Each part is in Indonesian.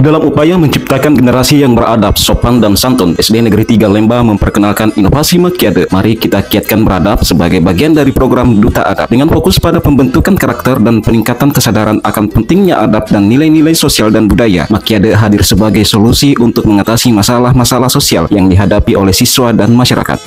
Dalam upaya menciptakan generasi yang beradab, sopan, dan santun, SD Negeri 3 Lemba memperkenalkan inovasi Makiade. Mari kita kiatkan beradab sebagai bagian dari program Duta Adab dengan fokus pada pembentukan karakter dan peningkatan kesadaran akan pentingnya adab dan nilai-nilai sosial dan budaya. Makiade hadir sebagai solusi untuk mengatasi masalah-masalah sosial yang dihadapi oleh siswa dan masyarakat.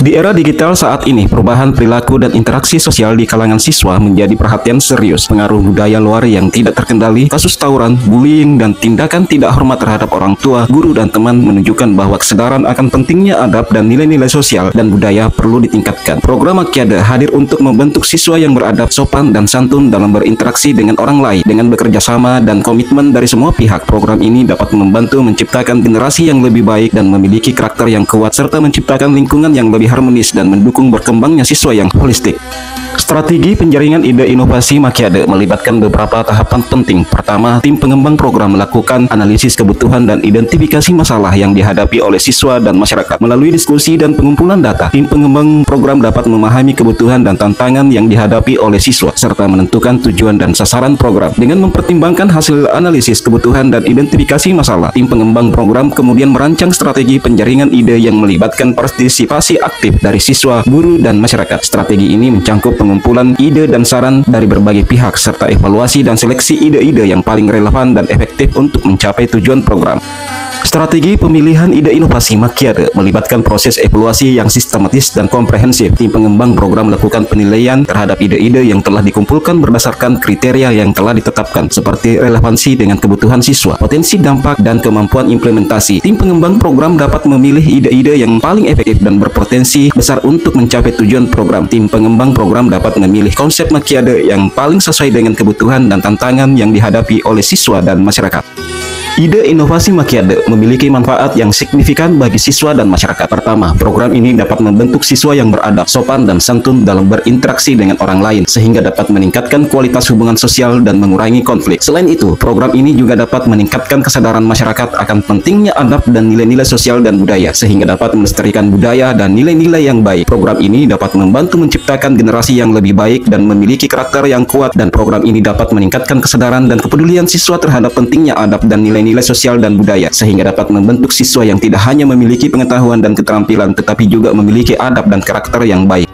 Di era digital saat ini, perubahan perilaku dan interaksi sosial di kalangan siswa menjadi perhatian serius. Pengaruh budaya luar yang tidak terkendali, kasus tawuran, bullying, dan tindakan tidak hormat terhadap orang tua, guru, dan teman menunjukkan bahwa kesadaran akan pentingnya adab dan nilai-nilai sosial dan budaya perlu ditingkatkan. Program Makiade hadir untuk membentuk siswa yang beradab, sopan, dan santun dalam berinteraksi dengan orang lain. Dengan bekerja sama dan komitmen dari semua pihak, program ini dapat membantu menciptakan generasi yang lebih baik dan memiliki karakter yang kuat, serta menciptakan lingkungan yang lebih harmonis dan mendukung berkembangnya siswa yang holistik. Strategi penjaringan ide inovasi Makiade melibatkan beberapa tahapan penting. Pertama, tim pengembang program melakukan analisis kebutuhan dan identifikasi masalah yang dihadapi oleh siswa dan masyarakat. Melalui diskusi dan pengumpulan data, tim pengembang program dapat memahami kebutuhan dan tantangan yang dihadapi oleh siswa, serta menentukan tujuan dan sasaran program. Dengan mempertimbangkan hasil analisis kebutuhan dan identifikasi masalah, tim pengembang program kemudian merancang strategi penjaringan ide yang melibatkan partisipasi aktif dari siswa, guru, dan masyarakat. Strategi ini mencangkup pengumpulan ide dan saran dari berbagai pihak serta evaluasi dan seleksi ide-ide yang paling relevan dan efektif untuk mencapai tujuan program. Strategi pemilihan ide inovasi Makiade melibatkan proses evaluasi yang sistematis dan komprehensif. Tim pengembang program melakukan penilaian terhadap ide-ide yang telah dikumpulkan berdasarkan kriteria yang telah ditetapkan, seperti relevansi dengan kebutuhan siswa, potensi dampak, dan kemampuan implementasi. Tim pengembang program dapat memilih ide-ide yang paling efektif dan berpotensi besar untuk mencapai tujuan program. Tim pengembang program dapat memilih konsep Makiade yang paling sesuai dengan kebutuhan dan tantangan yang dihadapi oleh siswa dan masyarakat. Ide inovasi Makiade memiliki manfaat yang signifikan bagi siswa dan masyarakat. Pertama, program ini dapat membentuk siswa yang beradab, sopan, dan santun dalam berinteraksi dengan orang lain, sehingga dapat meningkatkan kualitas hubungan sosial dan mengurangi konflik. Selain itu, program ini juga dapat meningkatkan kesadaran masyarakat akan pentingnya adab dan nilai-nilai sosial dan budaya, sehingga dapat melestarikan budaya dan nilai-nilai yang baik. Program ini dapat membantu menciptakan generasi yang lebih baik dan memiliki karakter yang kuat, dan program ini dapat meningkatkan kesadaran dan kepedulian siswa terhadap pentingnya adab dan nilai sosial dan budaya, sehingga dapat membentuk siswa yang tidak hanya memiliki pengetahuan dan keterampilan, tetapi juga memiliki adab dan karakter yang baik.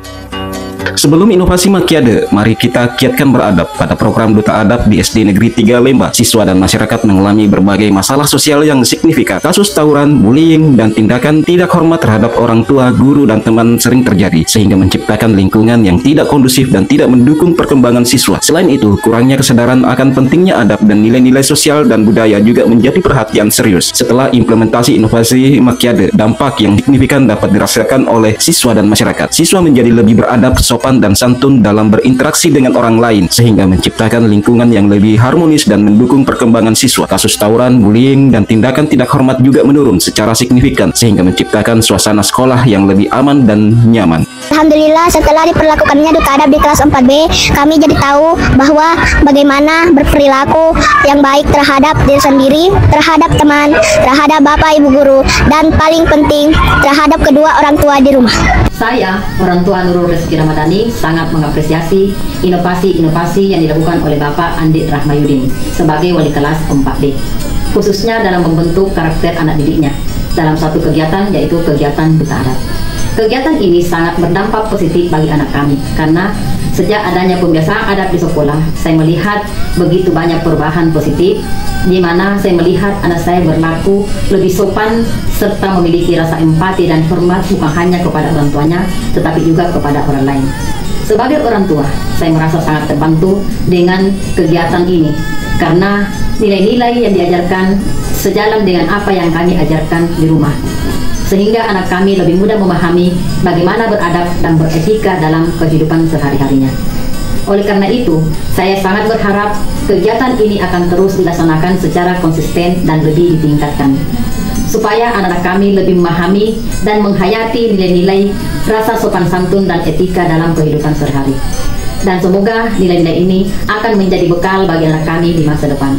Sebelum inovasi Makiade, mari kita kiatkan beradab. Pada program Duta Adab di SD Negeri 3 Lemba, siswa dan masyarakat mengalami berbagai masalah sosial yang signifikan. Kasus tawuran, bullying, dan tindakan tidak hormat terhadap orang tua, guru, dan teman sering terjadi, sehingga menciptakan lingkungan yang tidak kondusif dan tidak mendukung perkembangan siswa. Selain itu, kurangnya kesadaran akan pentingnya adab dan nilai-nilai sosial dan budaya juga menjadi perhatian serius. Setelah implementasi inovasi Makiade, dampak yang signifikan dapat dirasakan oleh siswa dan masyarakat. Siswa menjadi lebih beradab, sopan, dan santun dalam berinteraksi dengan orang lain, sehingga menciptakan lingkungan yang lebih harmonis dan mendukung perkembangan siswa. Kasus tawuran, bullying, dan tindakan tidak hormat juga menurun secara signifikan, sehingga menciptakan suasana sekolah yang lebih aman dan nyaman. Alhamdulillah, setelah diperlakukannya Duta Adab di kelas 4B, kami jadi tahu bahwa bagaimana berperilaku yang baik terhadap diri sendiri, terhadap teman, terhadap bapak ibu guru, dan paling penting terhadap kedua orang tua di rumah. Saya, orang tua Nurul Rezeki Ramadhani, sangat mengapresiasi inovasi-inovasi yang dilakukan oleh Bapak Andit Rahmayudin sebagai wali kelas 4B, khususnya dalam membentuk karakter anak didiknya dalam satu kegiatan, yaitu kegiatan Duta Adab. Kegiatan ini sangat berdampak positif bagi anak kami, karena sejak adanya pembiasaan adab di sekolah, saya melihat begitu banyak perubahan positif, di mana saya melihat anak saya berlaku lebih sopan serta memiliki rasa empati dan hormat bukan hanya kepada orang tuanya, tetapi juga kepada orang lain. Sebagai orang tua, saya merasa sangat terbantu dengan kegiatan ini, karena nilai-nilai yang diajarkan sejalan dengan apa yang kami ajarkan di rumah, sehingga anak kami lebih mudah memahami bagaimana beradab dan beretika dalam kehidupan sehari-harinya. Oleh karena itu, saya sangat berharap kegiatan ini akan terus dilaksanakan secara konsisten dan lebih ditingkatkan, supaya anak-anak kami lebih memahami dan menghayati nilai-nilai rasa sopan santun dan etika dalam kehidupan sehari-hari. Dan semoga nilai-nilai ini akan menjadi bekal bagi anak kami di masa depan.